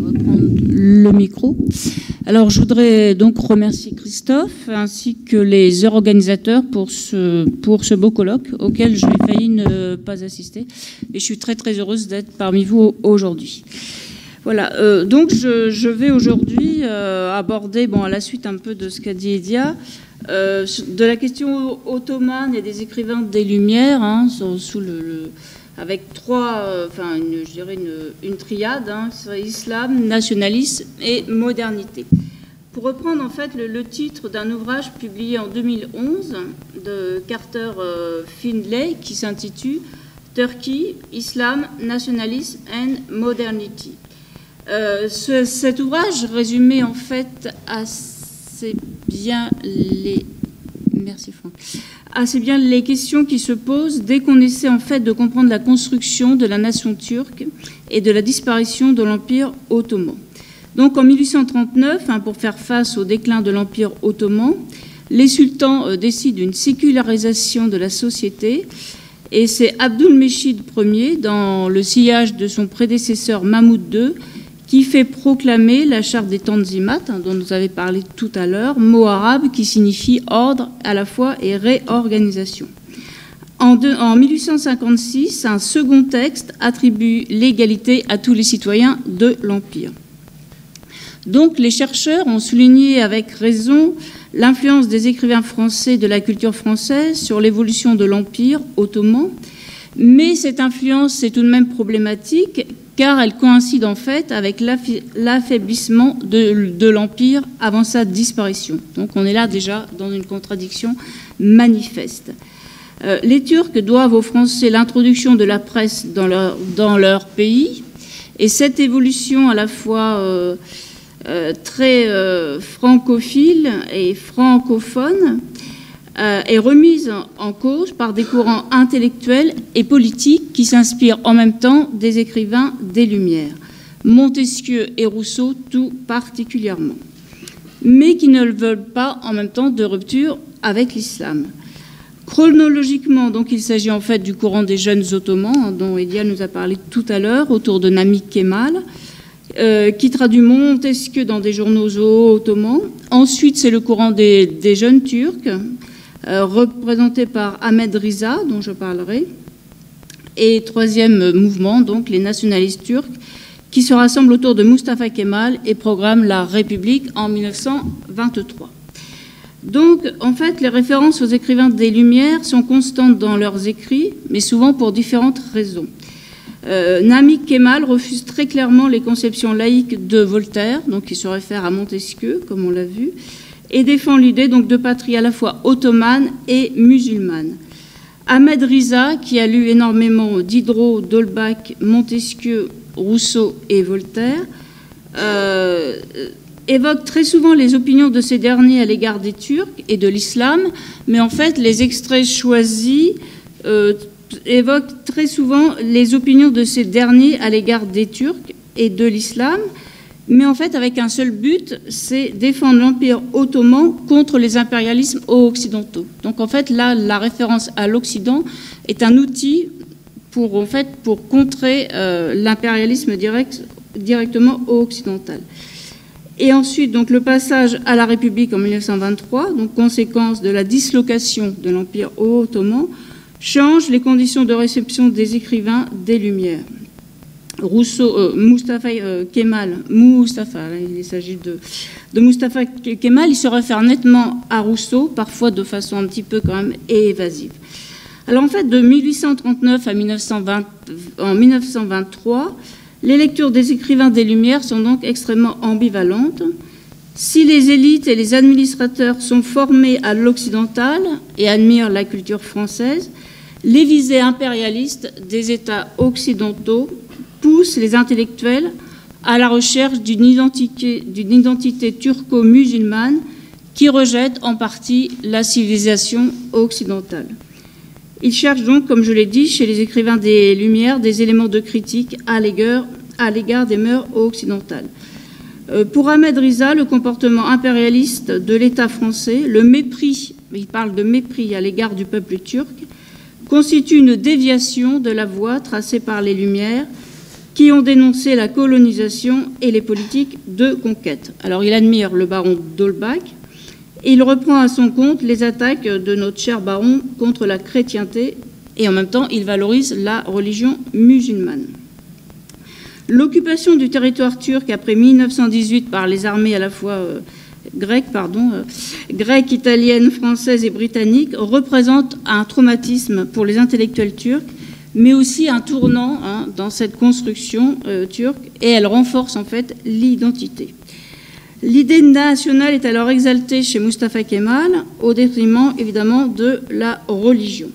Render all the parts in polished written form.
reprendre le micro. Alors, je voudrais donc remercier Christophe ainsi que les organisateurs pour ce beau colloque auquel j'ai failli ne pas assister. Et je suis très, très heureuse d'être parmi vous aujourd'hui. Voilà, donc je vais aujourd'hui aborder, à la suite un peu de ce qu'a dit Edia, de la question ottomane et des écrivains des Lumières, avec une triade, islam, nationalisme et modernité. Pour reprendre en fait le titre d'un ouvrage publié en 2011 de Carter Findlay qui s'intitule Turkey, Islam, Nationalism and Modernity. Cet ouvrage résumait en fait assez bien les questions qui se posent dès qu'on essaie en fait de comprendre la construction de la nation turque et de la disparition de l'Empire ottoman. Donc en 1839, pour faire face au déclin de l'Empire ottoman, les sultans décident d'une sécularisation de la société et c'est Abdülmeşid Ier, dans le sillage de son prédécesseur Mahmoud II, qui fait proclamer la charte des Tanzimat, dont nous avez parlé tout à l'heure, mot arabe qui signifie ordre à la fois et réorganisation. En 1856, un second texte attribue l'égalité à tous les citoyens de l'Empire. Donc les chercheurs ont souligné avec raison l'influence des écrivains français de la culture française sur l'évolution de l'Empire ottoman, mais cette influence est tout de même problématique car elle coïncide en fait avec l'affaiblissement de l'Empire avant sa disparition. Donc on est là déjà dans une contradiction manifeste. Les Turcs doivent aux Français l'introduction de la presse dans leur pays, et cette évolution à la fois très francophile et francophone est remise en cause par des courants intellectuels et politiques qui s'inspirent en même temps des écrivains des Lumières, Montesquieu et Rousseau tout particulièrement, mais qui ne veulent pas en même temps de rupture avec l'islam. Chronologiquement, donc, il s'agit en fait du courant des jeunes ottomans, dont Edia nous a parlé tout à l'heure, autour de Namik Kemal, qui traduit Montesquieu dans des journaux ottomans. Ensuite, c'est le courant des jeunes Turcs, représenté par Ahmed Riza, dont je parlerai. Et troisième mouvement, donc les nationalistes turcs, qui se rassemblent autour de Mustafa Kemal et proclament la République en 1923. Donc, en fait, les références aux écrivains des Lumières sont constantes dans leurs écrits, mais souvent pour différentes raisons. Namik Kemal refuse très clairement les conceptions laïques de Voltaire, donc qui se réfère à Montesquieu, comme on l'a vu, et défend l'idée donc de patrie à la fois ottomane et musulmane. Ahmed Riza, qui a lu énormément Diderot, d'Holbach, Montesquieu, Rousseau et Voltaire, évoque très souvent les opinions de ces derniers à l'égard des Turcs et de l'islam, mais en fait, les extraits choisis évoquent très souvent les opinions de ces derniers à l'égard des Turcs et de l'islam, mais en fait avec un seul but, c'est défendre l'Empire ottoman contre les impérialismes occidentaux. Donc en fait là, la référence à l'Occident est un outil pour contrer l'impérialisme directement occidental. Et ensuite, donc, le passage à la République en 1923, donc conséquence de la dislocation de l'Empire ottoman, change les conditions de réception des écrivains des Lumières. Mustafa Kemal, il s'agit de Mustafa Kemal, il se réfère nettement à Rousseau, parfois de façon un petit peu quand même évasive. Alors en fait, de 1839 à 1923, les lectures des écrivains des Lumières sont donc extrêmement ambivalentes. Si les élites et les administrateurs sont formés à l'occidental et admirent la culture française, les visées impérialistes des États occidentaux poussent les intellectuels à la recherche d'une identité turco-musulmane qui rejette en partie la civilisation occidentale. Ils cherchent donc, comme je l'ai dit, chez les écrivains des Lumières, des éléments de critique à l'égard des mœurs occidentales. Pour Ahmed Riza, le comportement impérialiste de l'État français, le mépris, il parle de mépris à l'égard du peuple turc, constitue une déviation de la voie tracée par les Lumières qui ont dénoncé la colonisation et les politiques de conquête. Alors il admire le baron d'Holbach et il reprend à son compte les attaques de notre cher baron contre la chrétienté et en même temps il valorise la religion musulmane. L'occupation du territoire turc après 1918 par les armées à la fois grecques, italiennes, françaises et britanniques représente un traumatisme pour les intellectuels turcs, mais aussi un tournant dans cette construction turque, et elle renforce en fait l'identité. L'idée nationale est alors exaltée chez Mustafa Kemal, au détriment évidemment de la religion.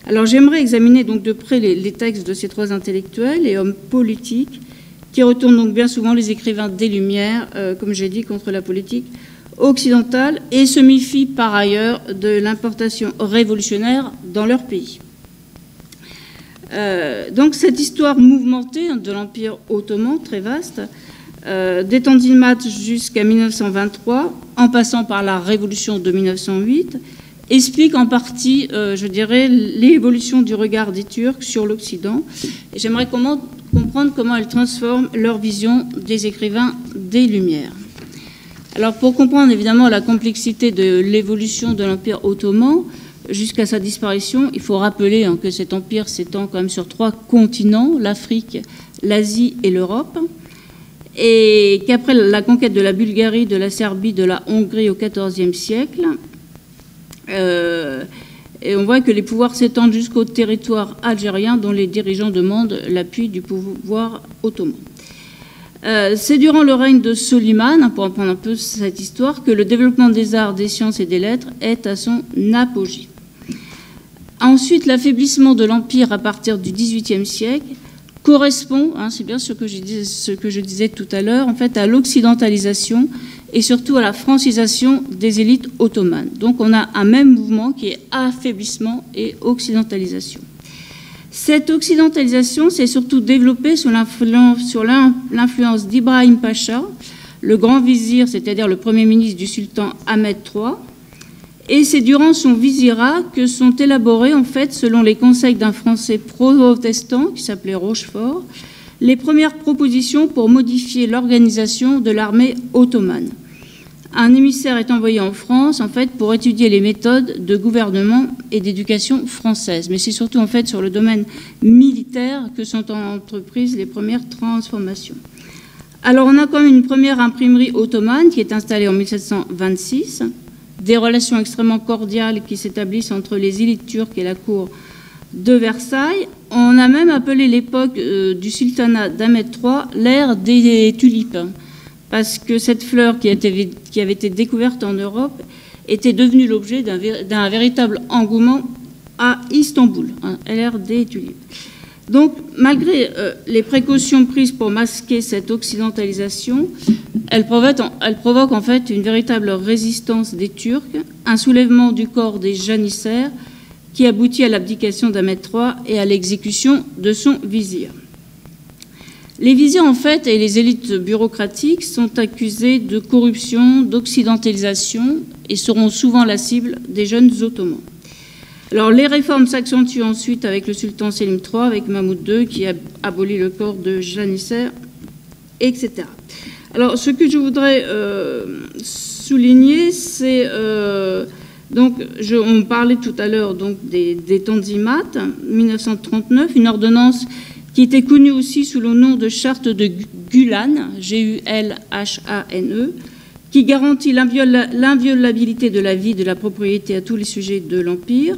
Alors j'aimerais examiner donc de près les textes de ces trois intellectuels et hommes politiques, qui retournent donc bien souvent les écrivains des Lumières, comme j'ai dit, contre la politique occidentale, et se méfient par ailleurs de l'importation révolutionnaire dans leur pays. Donc cette histoire mouvementée de l'Empire ottoman, très vaste, des Tanzimat jusqu'à 1923, en passant par la révolution de 1908, explique en partie, je dirais, l'évolution du regard des Turcs sur l'Occident. Et j'aimerais comprendre comment elles transforment leur vision des écrivains des Lumières. Alors pour comprendre évidemment la complexité de l'évolution de l'Empire ottoman, jusqu'à sa disparition, il faut rappeler que cet empire s'étend quand même sur 3 continents, l'Afrique, l'Asie et l'Europe, et qu'après la conquête de la Bulgarie, de la Serbie, de la Hongrie au XIVe siècle, et on voit que les pouvoirs s'étendent jusqu'au territoire algérien dont les dirigeants demandent l'appui du pouvoir ottoman. C'est durant le règne de Soliman, pour apprendre un peu cette histoire, que le développement des arts, des sciences et des lettres est à son apogée. Ensuite, l'affaiblissement de l'Empire à partir du XVIIIe siècle correspond, c'est bien ce que je disais tout à l'heure, en fait, à l'occidentalisation et surtout à la francisation des élites ottomanes. Donc on a un même mouvement qui est affaiblissement et occidentalisation. Cette occidentalisation s'est surtout développée sous l'influence d'Ibrahim Pacha, le grand vizir, c'est-à-dire le premier ministre du sultan Ahmed III, et c'est durant son vizirat que sont élaborées, en fait, selon les conseils d'un Français protestant qui s'appelait Rochefort, les premières propositions pour modifier l'organisation de l'armée ottomane. Un émissaire est envoyé en France, en fait, pour étudier les méthodes de gouvernement et d'éducation françaises. Mais c'est surtout, en fait, sur le domaine militaire que sont entreprises les premières transformations. Alors, on a quand même une première imprimerie ottomane qui est installée en 1726, des relations extrêmement cordiales qui s'établissent entre les élites turques et la cour de Versailles. On a même appelé l'époque du sultanat d'Ahmed III l'ère des tulipes, parce que cette fleur qui avait été découverte en Europe était devenue l'objet d'un véritable engouement à Istanbul, l'ère des tulipes. Donc, malgré les précautions prises pour masquer cette occidentalisation, elle provoque en fait une véritable résistance des Turcs, un soulèvement du corps des janissaires qui aboutit à l'abdication d'Ahmed III et à l'exécution de son vizir. Les vizirs, en fait, et les élites bureaucratiques sont accusés de corruption, d'occidentalisation et seront souvent la cible des jeunes ottomans. Alors, les réformes s'accentuent ensuite avec le sultan Selim III, avec Mahmoud II, qui a aboli le corps de janissaires, etc. Alors, ce que je voudrais souligner, c'est... on parlait tout à l'heure des Tanzimat, 1939, une ordonnance qui était connue aussi sous le nom de charte de Gullane, G-U-L-H-A-N-E, qui garantit l'inviolabilité de la vie, de la propriété à tous les sujets de l'Empire.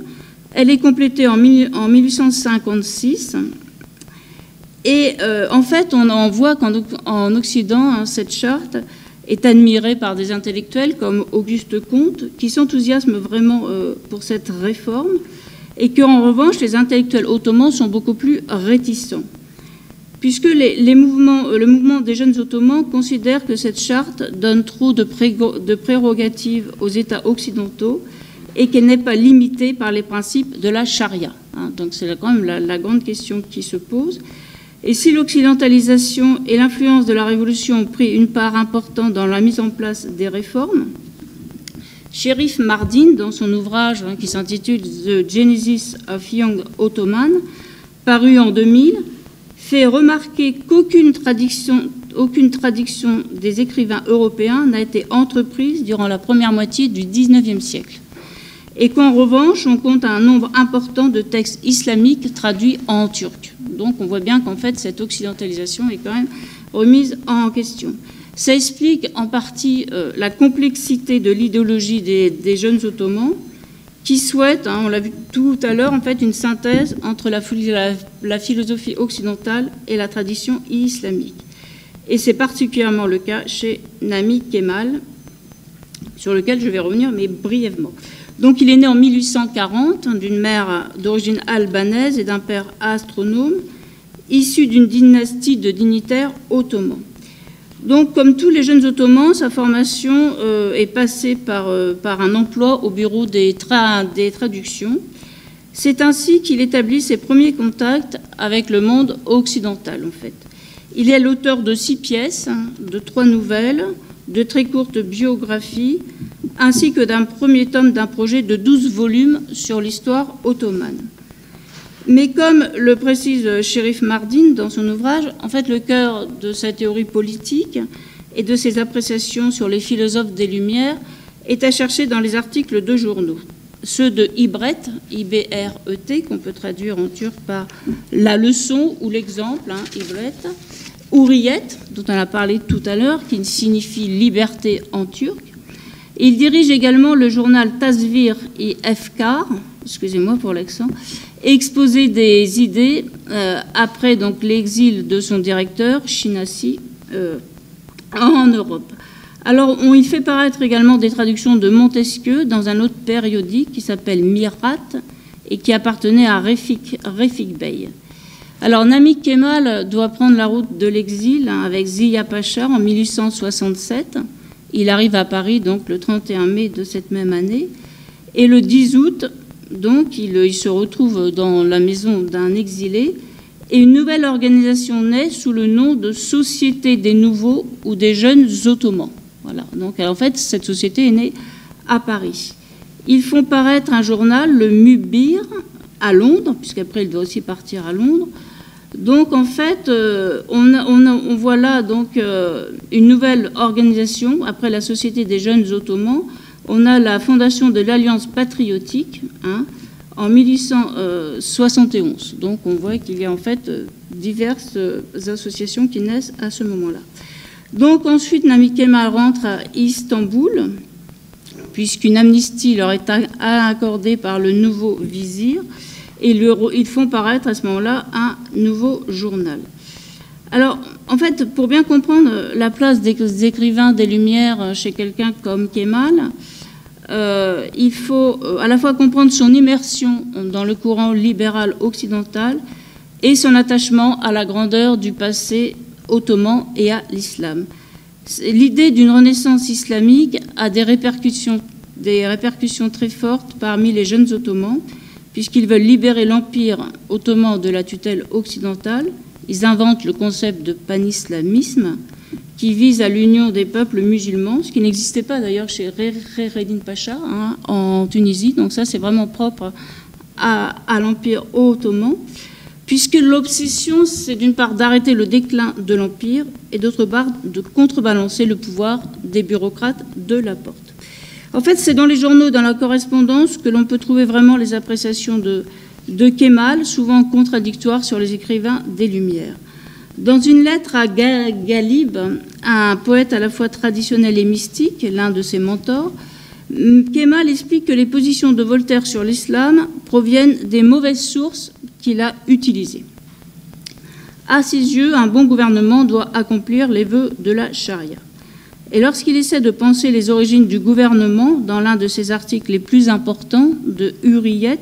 Elle est complétée en 1856. Et en fait, on voit qu'en Occident, cette charte est admirée par des intellectuels comme Auguste Comte, qui s'enthousiasment vraiment pour cette réforme, et qu'en revanche, les intellectuels ottomans sont beaucoup plus réticents, puisque le mouvement des jeunes ottomans considère que cette charte donne trop de prérogatives aux États occidentaux et qu'elle n'est pas limitée par les principes de la charia. Donc c'est quand même la grande question qui se pose. Et si l'occidentalisation et l'influence de la Révolution ont pris une part importante dans la mise en place des réformes, Sherif Mardin, dans son ouvrage qui s'intitule « The Genesis of Young Ottoman », paru en 2000, fait remarquer qu'aucune traduction des écrivains européens n'a été entreprise durant la première moitié du XIXe siècle. Et qu'en revanche, on compte un nombre important de textes islamiques traduits en turc. Donc on voit bien qu'en fait, cette occidentalisation est quand même remise en question. Ça explique en partie la complexité de l'idéologie des jeunes ottomans qui souhaitent, on l'a vu tout à l'heure, en fait, une synthèse entre la philosophie occidentale et la tradition islamique. Et c'est particulièrement le cas chez Nami Kemal, sur lequel je vais revenir, mais brièvement. Donc il est né en 1840 d'une mère d'origine albanaise et d'un père astronome, issu d'une dynastie de dignitaires ottomans. Donc comme tous les jeunes ottomans, sa formation est passée par un emploi au bureau des traductions. C'est ainsi qu'il établit ses premiers contacts avec le monde occidental, en fait. Il est l'auteur de 6 pièces, de 3 nouvelles, de très courtes biographies, ainsi que d'un premier tome d'un projet de 12 volumes sur l'histoire ottomane. Mais comme le précise Cherif Mardin dans son ouvrage, en fait, le cœur de sa théorie politique et de ses appréciations sur les philosophes des Lumières est à chercher dans les articles de journaux. Ceux de Ibret, I-B-R-E-T, qu'on peut traduire en turc par la leçon ou l'exemple, Ibret, Hurriyet, dont on a parlé tout à l'heure, qui signifie liberté en turc. Il dirige également le journal Tasvir et Efkar, excusez-moi pour l'accent, et exposé des idées après donc l'exil de son directeur, Shinasi, en Europe. Alors, il fait paraître également des traductions de Montesquieu dans un autre périodique qui s'appelle Mirat et qui appartenait à Refik Bey. Alors, Nami Kemal doit prendre la route de l'exil avec Ziya Pacha en 1867. Il arrive à Paris donc le 31 mai de cette même année. Et le 10 août, donc, il se retrouve dans la maison d'un exilé et une nouvelle organisation naît sous le nom de Société des Nouveaux ou des Jeunes Ottomans. Voilà. Donc, en fait, cette société est née à Paris. Ils font paraître un journal, le Mubir, à Londres, puisqu'après, il doit aussi partir à Londres. Donc, en fait, on voit là donc, une nouvelle organisation. Après la Société des Jeunes Ottomans, on a la fondation de l'Alliance patriotique en 1871. Donc, on voit qu'il y a en fait diverses associations qui naissent à ce moment-là. Donc, ensuite, Nami Kemal rentre à Istanbul, puisqu'une amnistie leur est accordée par le nouveau vizir. Et ils font paraître à ce moment-là un nouveau journal. Alors, en fait, pour bien comprendre la place des écrivains des Lumières chez quelqu'un comme Kemal, il faut à la fois comprendre son immersion dans le courant libéral occidental et son attachement à la grandeur du passé ottoman et à l'islam. L'idée d'une renaissance islamique a des répercussions très fortes parmi les jeunes ottomans, puisqu'ils veulent libérer l'empire ottoman de la tutelle occidentale. Ils inventent le concept de panislamisme qui vise à l'union des peuples musulmans, ce qui n'existait pas d'ailleurs chez Kheireddin Pacha en Tunisie. Donc ça, c'est vraiment propre à l'empire ottoman, puisque l'obsession, c'est d'une part d'arrêter le déclin de l'empire et d'autre part de contrebalancer le pouvoir des bureaucrates de la porte. En fait, c'est dans les journaux, dans la correspondance, que l'on peut trouver vraiment les appréciations de Kemal, souvent contradictoires sur les écrivains des Lumières. Dans une lettre à Ghalib, un poète à la fois traditionnel et mystique, l'un de ses mentors, Kemal explique que les positions de Voltaire sur l'islam proviennent des mauvaises sources qu'il a utilisées. À ses yeux, un bon gouvernement doit accomplir les vœux de la charia. Et lorsqu'il essaie de penser les origines du gouvernement dans l'un de ses articles les plus importants, de Hurriyet,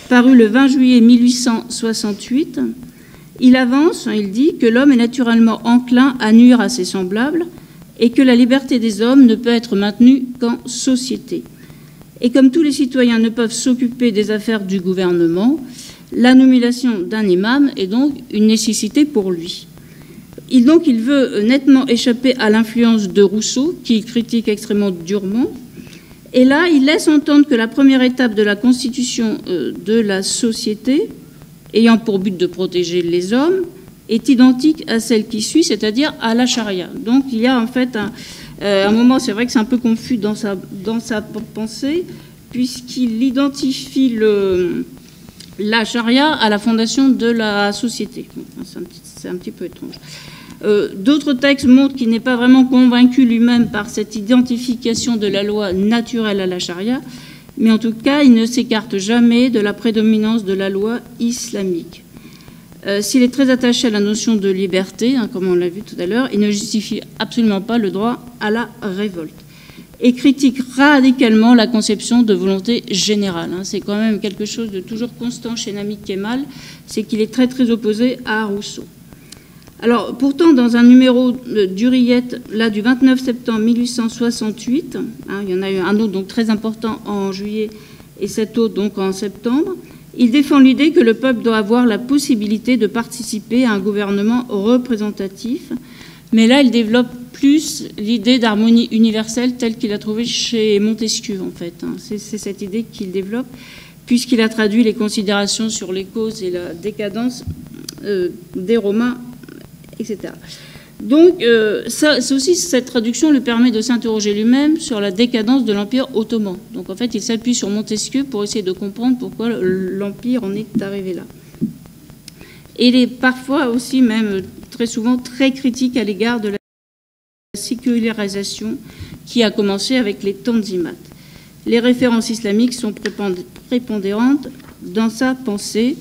paru le 20 juillet 1868, il avance, il dit que l'homme est naturellement enclin à nuire à ses semblables et que la liberté des hommes ne peut être maintenue qu'en société. Et comme tous les citoyens ne peuvent s'occuper des affaires du gouvernement, la nomination d'un imam est donc une nécessité pour lui. Il veut nettement échapper à l'influence de Rousseau, qu'il critique extrêmement durement. Et là, il laisse entendre que la première étape de la constitution de la société, ayant pour but de protéger les hommes, est identique à celle qui suit, c'est-à-dire à la charia. Donc il y a en fait un moment, c'est vrai que c'est un peu confus dans sa pensée, puisqu'il identifie la charia à la fondation de la société. C'est un petit peu étrange. D'autres textes montrent qu'il n'est pas vraiment convaincu lui-même par cette identification de la loi naturelle à la charia, mais en tout cas, il ne s'écarte jamais de la prédominance de la loi islamique. S'il est très attaché à la notion de liberté, comme on l'a vu tout à l'heure, il ne justifie absolument pas le droit à la révolte et critique radicalement la conception de volonté générale. C'est quand même quelque chose de toujours constant chez Namik Kemal, c'est qu'il est très très opposé à Rousseau. Alors pourtant, dans un numéro d'Hurriyet, là du 29 septembre 1868, il y en a eu un autre donc très important en juillet et cet autre donc en septembre, il défend l'idée que le peuple doit avoir la possibilité de participer à un gouvernement représentatif, mais là il développe plus l'idée d'harmonie universelle telle qu'il a trouvée chez Montesquieu en fait. C'est cette idée qu'il développe, puisqu'il a traduit les considérations sur les causes et la décadence des Romains, etc. Donc, c'est aussi cette traduction lui permet de s'interroger lui-même sur la décadence de l'Empire ottoman. Donc, en fait, il s'appuie sur Montesquieu pour essayer de comprendre pourquoi l'Empire en est arrivé là. Et il est parfois aussi, même très souvent, très critique à l'égard de la sécularisation qui a commencé avec les Tanzimat. Les références islamiques sont prépondérantes dans sa pensée.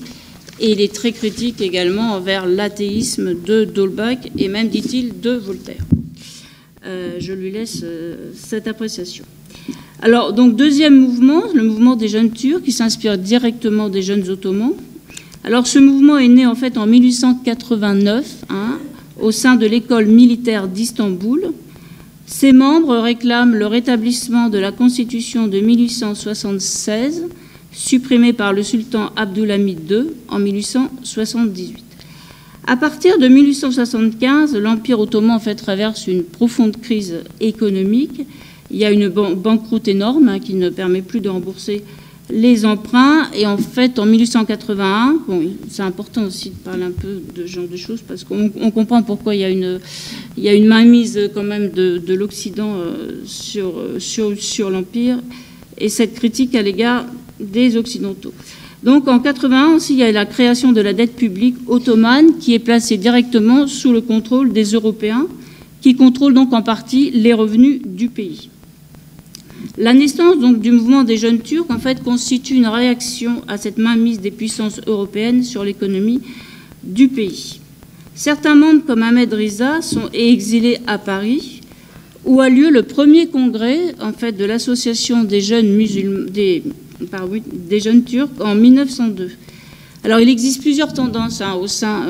Et il est très critique également envers l'athéisme de d'Holbach et même, dit-il, de Voltaire. Je lui laisse cette appréciation. Alors, donc, deuxième mouvement, le mouvement des jeunes Turcs, qui s'inspire directement des jeunes Ottomans. Alors, ce mouvement est né en fait en 1889, au sein de l'école militaire d'Istanbul. Ses membres réclament le rétablissement de la constitution de 1876, supprimé par le sultan Abdulhamid II en 1878. À partir de 1875, l'Empire ottoman en fait traverse une profonde crise économique. Il y a une banqueroute énorme qui ne permet plus de rembourser les emprunts. Et en fait, en 1881, c'est important aussi de parler un peu de ce genre de choses parce qu'on comprend pourquoi il y a une mainmise quand même de l'Occident sur l'Empire et cette critique à l'égard des Occidentaux. Donc en 81 aussi, il y a la création de la dette publique ottomane qui est placée directement sous le contrôle des Européens qui contrôlent donc en partie les revenus du pays. La naissance donc du mouvement des jeunes Turcs en fait constitue une réaction à cette mainmise des puissances européennes sur l'économie du pays. Certains membres comme Ahmed Riza sont exilés à Paris où a lieu le premier congrès en fait de l'association des jeunes musulmans des jeunes Turcs en 1902. Alors, il existe plusieurs tendances au sein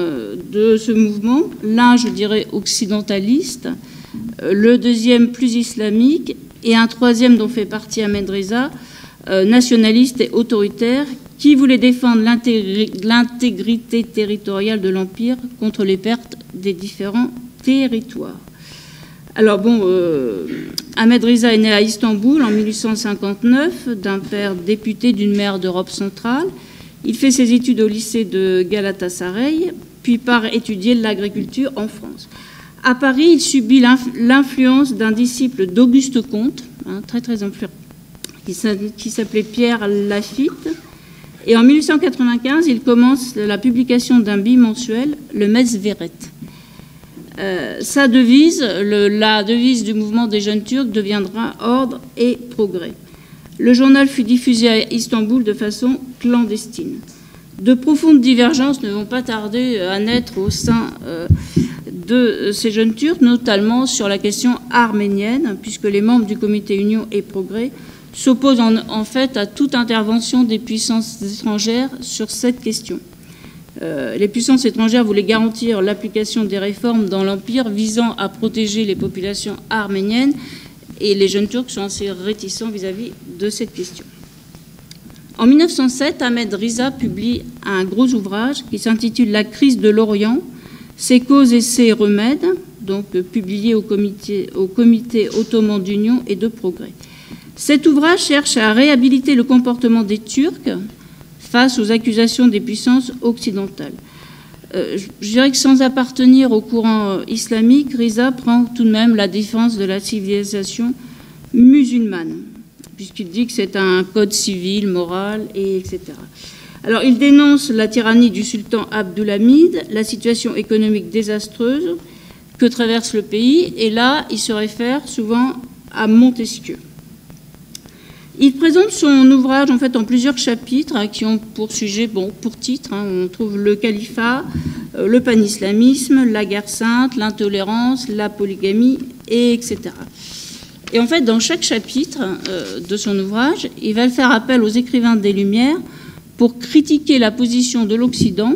de ce mouvement. L'un, je dirais, occidentaliste, le deuxième, plus islamique, et un troisième dont fait partie Ahmed Riza, nationaliste et autoritaire, qui voulait défendre l'intégrité territoriale de l'Empire contre les pertes des différents territoires. Alors bon, Ahmed Riza est né à Istanbul en 1859 d'un père député d'une mère d'Europe centrale. Il fait ses études au lycée de Galatasaray, puis part étudier l'agriculture en France. À Paris, il subit l'influence d'un disciple d'Auguste Comte, très très influent, qui s'appelait Pierre Lafitte. Et en 1895, il commence la publication d'un bimensuel, le Mesveret. Sa devise, la devise du mouvement des jeunes Turcs deviendra ordre et progrès. Le journal fut diffusé à Istanbul de façon clandestine. De profondes divergences ne vont pas tarder à naître au sein de ces jeunes Turcs, notamment sur la question arménienne, puisque les membres du comité Union et Progrès s'opposent en fait à toute intervention des puissances étrangères sur cette question. Les puissances étrangères voulaient garantir l'application des réformes dans l'Empire visant à protéger les populations arméniennes et les jeunes Turcs sont assez réticents vis-à-vis de cette question. En 1907, Ahmed Riza publie un gros ouvrage qui s'intitule « La crise de l'Orient, ses causes et ses remèdes », donc publié au comité ottoman d'union et de progrès. Cet ouvrage cherche à réhabiliter le comportement des Turcs face aux accusations des puissances occidentales. Je dirais que sans appartenir au courant islamique, Riza prend tout de même la défense de la civilisation musulmane, puisqu'il dit que c'est un code civil, moral, etc. Alors, il dénonce la tyrannie du sultan Abdulhamid, la situation économique désastreuse que traverse le pays, et là, il se réfère souvent à Montesquieu. Il présente son ouvrage en fait en plusieurs chapitres qui ont pour sujet, pour titre, on trouve le califat, le panislamisme, la guerre sainte, l'intolérance, la polygamie, etc. Et en fait, dans chaque chapitre de son ouvrage, il va faire appel aux écrivains des Lumières pour critiquer la position de l'Occident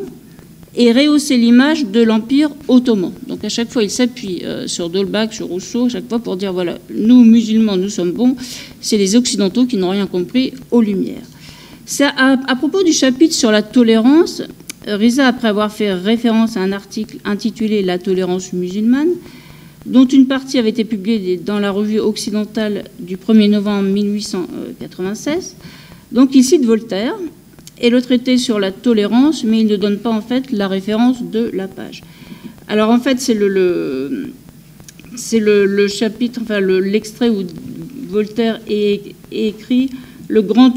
et rehausser l'image de l'Empire ottoman. Donc à chaque fois, il s'appuie sur d'Holbach, sur Rousseau, à chaque fois pour dire, voilà, nous, musulmans, nous sommes bons, c'est les Occidentaux qui n'ont rien compris aux Lumières. À propos du chapitre sur la tolérance, Riza, après avoir fait référence à un article intitulé « La tolérance musulmane », dont une partie avait été publiée dans la revue occidentale du 1er novembre 1896, donc il cite Voltaire et le traité sur la tolérance, mais il ne donne pas en fait la référence de la page. Alors en fait, c'est le chapitre, enfin l'extrait où Voltaire est écrit « Le grand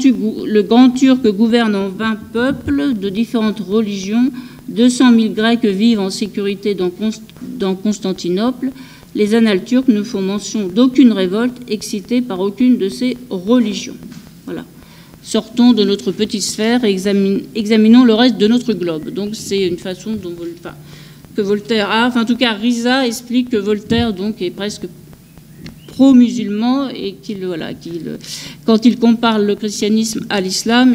Turc gouverne en 20 peuples de différentes religions, 200 000 Grecs vivent en sécurité dans Constantinople. Les annales turques ne font mention d'aucune révolte excitée par aucune de ces religions. » Voilà. Sortons de notre petite sphère et examinons le reste de notre globe. Donc c'est une façon dont que Voltaire a, enfin en tout cas Riza explique que Voltaire donc est presque pro-musulman et quand il compare le christianisme à l'islam,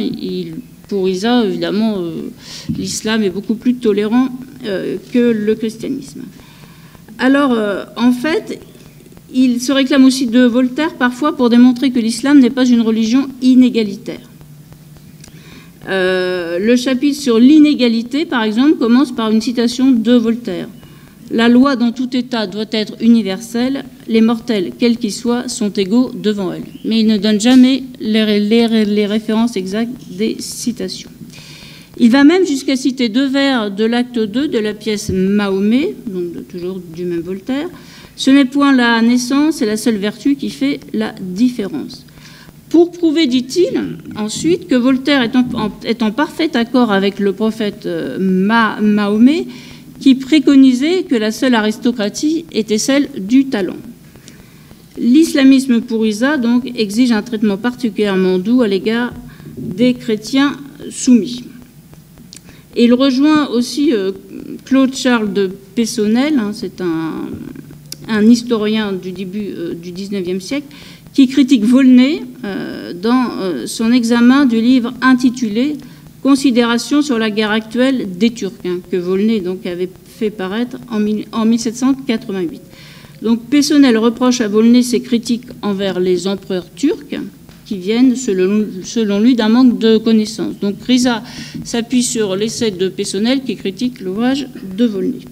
pour Riza évidemment l'islam est beaucoup plus tolérant que le christianisme. Alors en fait, il se réclame aussi de Voltaire parfois pour démontrer que l'islam n'est pas une religion inégalitaire. Le chapitre sur l'inégalité, par exemple, commence par une citation de Voltaire. « La loi dans tout État doit être universelle. Les mortels, quels qu'ils soient, sont égaux devant elle. » Mais il ne donne jamais les références exactes des citations. Il va même jusqu'à citer 2 vers de l'acte 2 de la pièce Mahomet, donc toujours du même Voltaire. « Ce n'est point la naissance, c'est la seule vertu qui fait la différence. » Pour prouver, dit-il, ensuite, que Voltaire est en parfait accord avec le prophète Mahomet, qui préconisait que la seule aristocratie était celle du talent. L'islamisme pour Riza, donc, exige un traitement particulièrement doux à l'égard des chrétiens soumis. Et il rejoint aussi Claude Charles de Peyssonnel, c'est un historien du début du XIXe siècle, qui critique Volney dans son examen du livre intitulé « Considérations sur la guerre actuelle des Turcs », que Volney donc, avait fait paraître en 1788. Donc Peyssonnel reproche à Volney ses critiques envers les empereurs turcs, qui viennent, selon lui, d'un manque de connaissances. Donc Riza s'appuie sur l'essai de Peyssonnel qui critique l'ouvrage de Volney.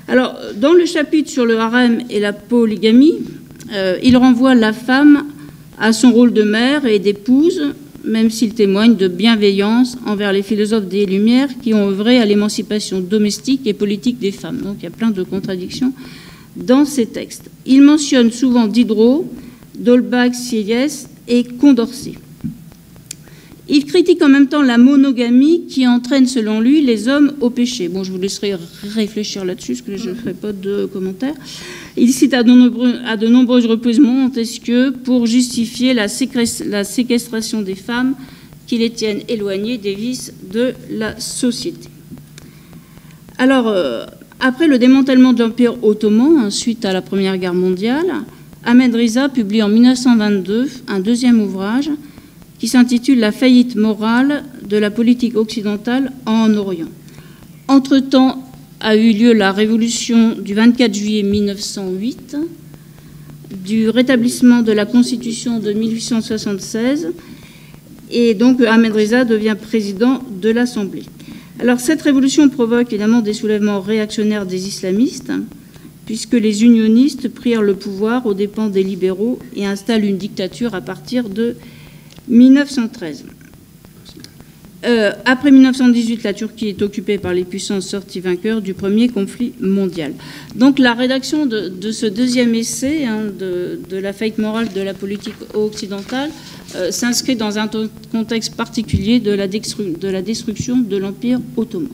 Alors, dans le chapitre sur le harem et la polygamie, il renvoie la femme à son rôle de mère et d'épouse, même s'il témoigne de bienveillance envers les philosophes des Lumières qui ont œuvré à l'émancipation domestique et politique des femmes. Donc il y a plein de contradictions dans ces textes. Il mentionne souvent Diderot, d'Holbach, Sieyès et Condorcet. Il critique en même temps la monogamie qui entraîne, selon lui, les hommes au péché. Bon, je vous laisserai réfléchir là-dessus, parce que je ne ferai pas de commentaires. Il cite à de nombreuses reprises Montesquieu pour justifier la séquestration des femmes qui les tiennent éloignées des vices de la société. Alors, après le démantèlement de l'Empire ottoman, suite à la Première Guerre mondiale, Ahmed Riza publie en 1922 un deuxième ouvrage qui s'intitule « La faillite morale de la politique occidentale en Orient ». Entre-temps a eu lieu la révolution du 24 juillet 1908, du rétablissement de la Constitution de 1876, et donc Ahmed Riza devient président de l'Assemblée. Alors cette révolution provoque évidemment des soulèvements réactionnaires des islamistes, puisque les unionistes prirent le pouvoir aux dépens des libéraux et installent une dictature à partir de 1913. Après 1918, la Turquie est occupée par les puissances sorties vainqueurs du premier conflit mondial. Donc la rédaction de ce deuxième essai, de la faillite morale de la politique occidentale, s'inscrit dans un contexte particulier de la destruction de l'Empire ottoman.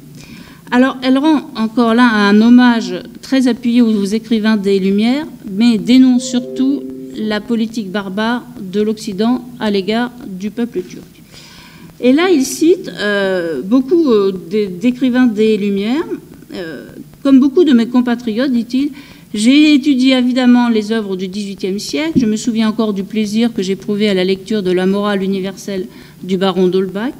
Alors elle rend encore là un hommage très appuyé aux écrivains des Lumières, mais dénonce surtout la politique barbare de l'Occident à l'égard du peuple turc. Et là, il cite beaucoup d'écrivains des Lumières. Comme beaucoup de mes compatriotes, dit-il, j'ai étudié évidemment les œuvres du XVIIIe siècle. Je me souviens encore du plaisir que j'éprouvais à la lecture de La morale universelle du baron d'Holbach.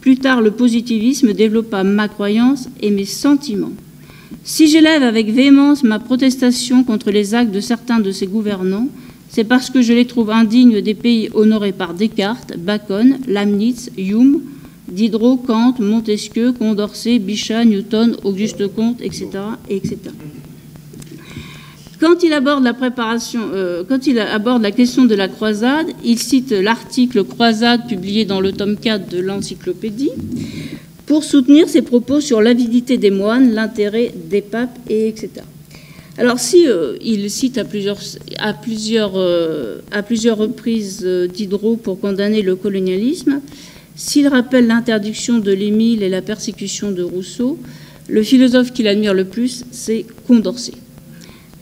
Plus tard, le positivisme développa ma croyance et mes sentiments. Si j'élève avec véhémence ma protestation contre les actes de certains de ses gouvernants, c'est parce que je les trouve indignes des pays honorés par Descartes, Bacon, Leibniz, Hume, Diderot, Kant, Montesquieu, Condorcet, Bichat, Newton, Auguste Comte, etc., etc. Quand il aborde la question de la croisade, il cite l'article Croisade publié dans le tome 4 de l'Encyclopédie pour soutenir ses propos sur l'avidité des moines, l'intérêt des papes, et etc. Alors, si il cite à plusieurs reprises Diderot pour condamner le colonialisme, s'il rappelle l'interdiction de l'Émile et la persécution de Rousseau, le philosophe qu'il admire le plus, c'est Condorcet,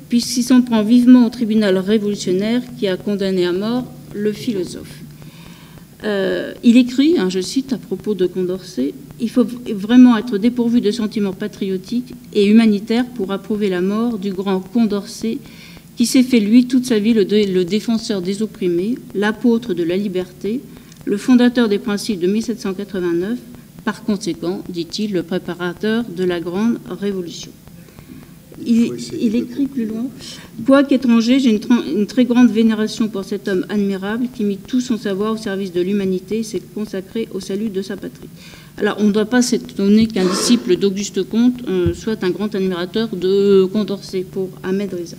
puisqu'il s'en prend vivement au tribunal révolutionnaire qui a condamné à mort le philosophe. Il écrit, je cite à propos de Condorcet, « Il faut vraiment être dépourvu de sentiments patriotiques et humanitaires pour approuver la mort du grand Condorcet qui s'est fait, lui, toute sa vie le défenseur des opprimés, l'apôtre de la liberté, le fondateur des principes de 1789, par conséquent, dit-il, le préparateur de la grande révolution. » Il écrit plus loin, « Quoique étranger, j'ai une très grande vénération pour cet homme admirable qui mit tout son savoir au service de l'humanité et s'est consacré au salut de sa patrie. » Alors, on ne doit pas s'étonner qu'un disciple d'Auguste Comte soit un grand admirateur de Condorcet pour Ahmed Riza.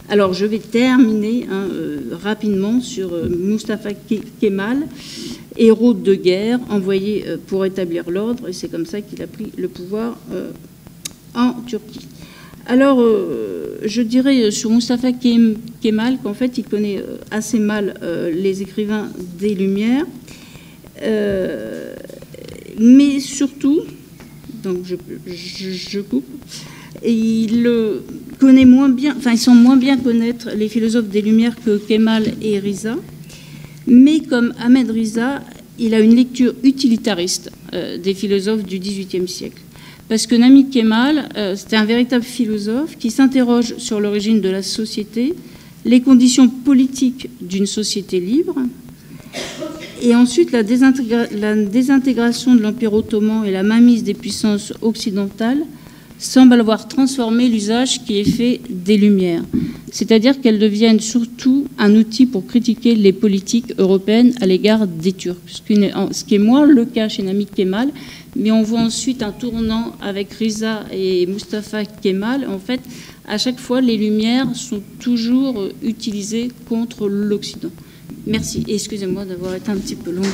Alors, je vais terminer rapidement sur Mustafa Kemal, héros de guerre, envoyé pour établir l'ordre, et c'est comme ça qu'il a pris le pouvoir en Turquie. Alors, je dirais sur Mustafa Kemal qu'en fait, il connaît assez mal les écrivains des Lumières, mais surtout, donc je coupe, et il connaît moins bien, enfin, il semble moins bien connaître les philosophes des Lumières que Kemal et Riza, mais comme Ahmed Riza, il a une lecture utilitariste des philosophes du XVIIIe siècle. Parce que Namik Kemal, c'était un véritable philosophe qui s'interroge sur l'origine de la société, les conditions politiques d'une société libre, et ensuite la désintégration de l'Empire ottoman et la mainmise des puissances occidentales semblent avoir transformé l'usage qui est fait des Lumières, c'est-à-dire qu'elles deviennent surtout un outil pour critiquer les politiques européennes à l'égard des Turcs, ce qui est moins le cas chez Namik Kemal, mais on voit ensuite un tournant avec Riza et Mustafa Kemal. En fait, à chaque fois, les Lumières sont toujours utilisées contre l'Occident. Merci. Et excusez-moi d'avoir été un petit peu longue.